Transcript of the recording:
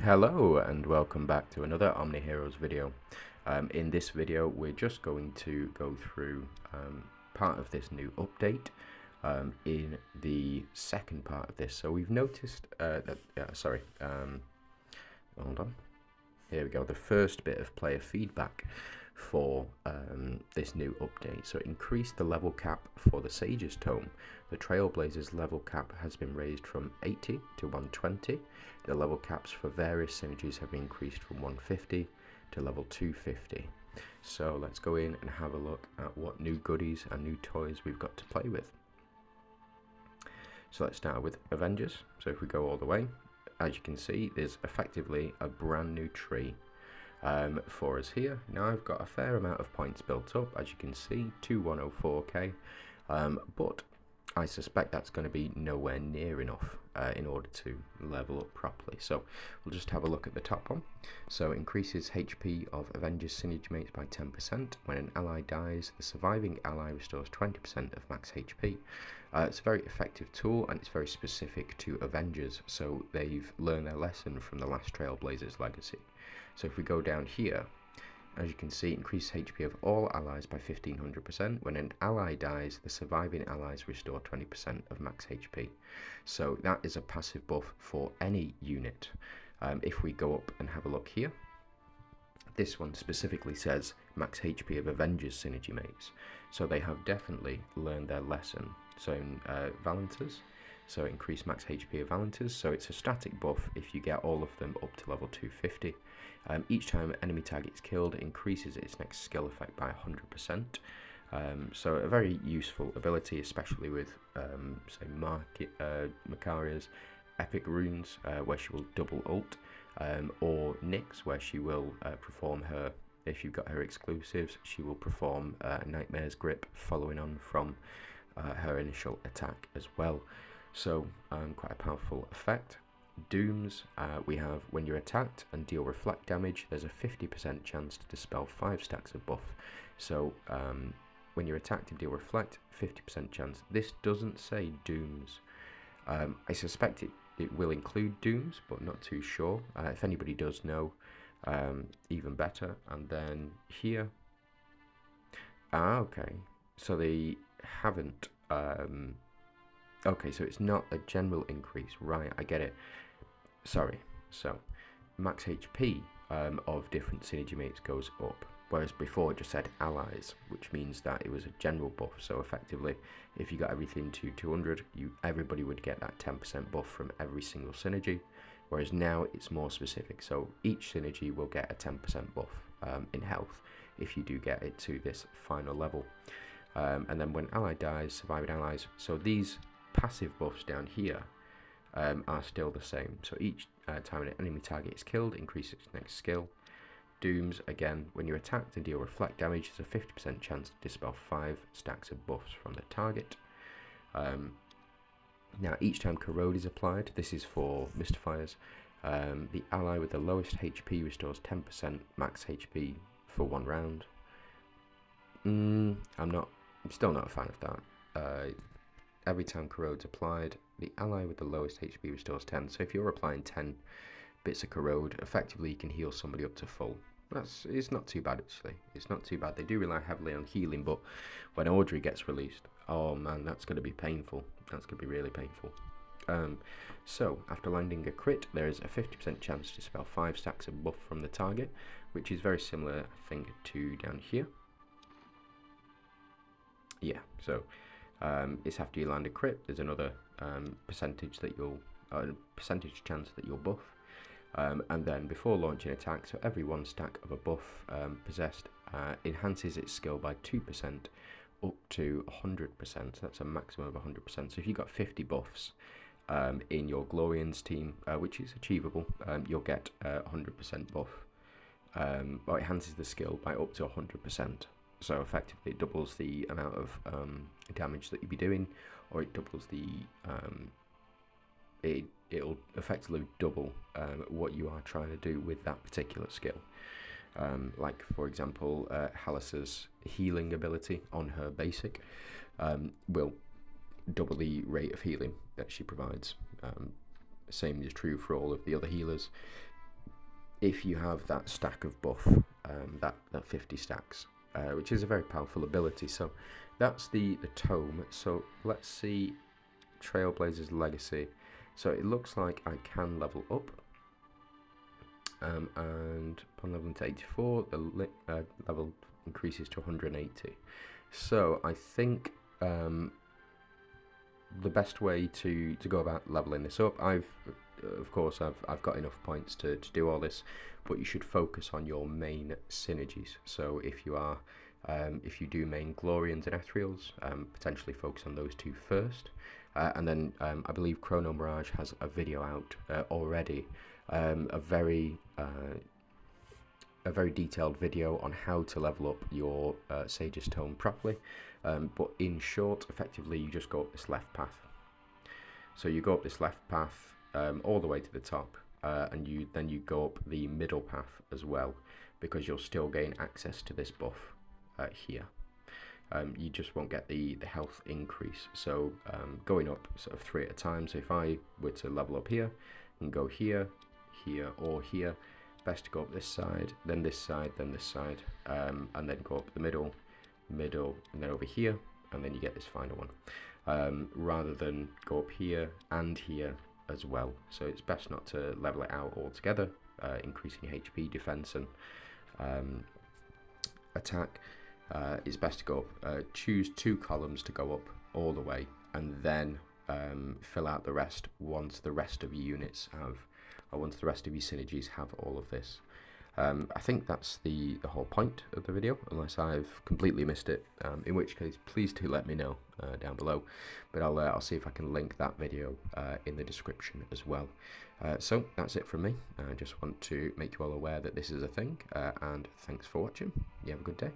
Hello and welcome back to another OMNIHEROES video. In this video we're just going to go through part of this new update in the second part of this. So we've noticed hold on, here we go, the first bit of player feedback for this new update. So increase the level cap for the Sage's Tome. The Trailblazers level cap has been raised from 80 to 120. The level caps for various synergies have been increased from 150 to level 250. So let's go in and have a look at what new goodies and new toys we've got to play with. So let's start with Avengers. So if we go all the way, as you can see, there's effectively a brand new tree for us here. Now I've got a fair amount of points built up, as you can see, 2104k, but I suspect that's going to be nowhere near enough in order to level up properly. So we'll just have a look at the top one. So increases HP of Avengers synergy mates by 10%. When an ally dies, the surviving ally restores 20% of max HP. It's a very effective tool and it's very specific to Avengers, so they've learned their lesson from the last Trailblazers legacy. So if we go down here, as you can see, increase HP of all allies by 1500%. When an ally dies, the surviving allies restore 20% of max HP. So that is a passive buff for any unit. If we go up and have a look here, this one specifically says max HP of Avengers synergy mates. So they have definitely learned their lesson. So in Valenters, so increase max HP of Valenters. So it's a static buff if you get all of them up to level 250. Each time an enemy target is killed, it increases its next skill effect by 100%. So a very useful ability, especially with, say, Makaria's Epic Runes, where she will double ult, or Nyx, where she will perform her, if you've got her exclusives, she will perform Nightmare's Grip, following on from her initial attack as well. So quite a powerful effect. Dooms, we have when you're attacked and deal reflect damage, there's a 50% chance to dispel 5 stacks of buff. So when you're attacked and deal reflect, 50% chance. This doesn't say dooms. I suspect it will include dooms, but not too sure. If anybody does know, even better. And then here, okay, so they haven't, okay, so it's not a general increase, right, I get it. Sorry, so max HP of different synergy mates goes up, whereas before it just said allies, which means that it was a general buff. So effectively, if you got everything to 200, everybody would get that 10% buff from every single synergy, whereas now it's more specific. So each synergy will get a 10% buff in health if you do get it to this final level. And then when ally dies, surviving allies, so these passive buffs down here are still the same. So each time an enemy target is killed, increases its next skill. Dooms, again, when you're attacked and deal reflect damage, there's a 50% chance to dispel 5 stacks of buffs from the target. Now each time corrode is applied, this is for Mystifiers, the ally with the lowest HP restores 10% max HP for 1 round. I'm still not a fan of that. Every time corrode's applied, the ally with the lowest HP restores 10. So if you're applying 10 bits of corrode, effectively you can heal somebody up to full. It's not too bad, actually. It's not too bad. They do rely heavily on healing, but when Audrey gets released, oh man, that's going to be painful. That's going to be really painful. So after landing a crit, there is a 50% chance to dispel 5 stacks of buff from the target, which is very similar, I think, to down here. Yeah, so it's after you land a crit, there's another percentage chance that you'll buff, and then before launching attack, so every 1 stack of a buff possessed enhances its skill by 2% up to 100%. So that's a maximum of 100%. So if you've got 50 buffs in your Glorians team, which is achievable, you'll get 100% buff. Well, it enhances the skill by up to 100%. So effectively it doubles the amount of damage that you'll be doing, or it doubles the it'll effectively double what you are trying to do with that particular skill. Like for example, Hallis's healing ability on her basic will double the rate of healing that she provides. Same is true for all of the other healers. if you have that stack of buff, that 50 stacks, which is a very powerful ability. So that's the tome. So let's see Trailblazer's Legacy. So it looks like I can level up, and upon leveling to 84, the level increases to 180. So I think the best way to go about leveling this up, of course I've got enough points to do all this, but you should focus on your main synergies. So if you are if you do main Glorians and Ethereals, potentially focus on those two first, and then I believe Chronomriage has a video out already, a very detailed video on how to level up your Sage's Tome properly, but in short, effectively you just go up this left path. So you go up this left path all the way to the top, and then you go up the middle path as well, because you'll still gain access to this buff here. You just won't get the health increase. So going up sort of 3 at a time. So if I were to level up here and go here, here, or here, best to go up this side, then this side, then this side, and then go up the middle, and then over here, and then you get this final one, rather than go up here and here as well. So it's best not to level it out altogether, increasing your HP, defense, and attack. It's best to go up, choose 2 columns to go up all the way, and then fill out the rest once the rest of your units have, or once the rest of your synergies have all of this. I think that's the whole point of the video, unless I've completely missed it, in which case please do let me know down below, but I'll see if I can link that video in the description as well. So that's it from me. I just want to make you all aware that this is a thing, and thanks for watching. You have a good day.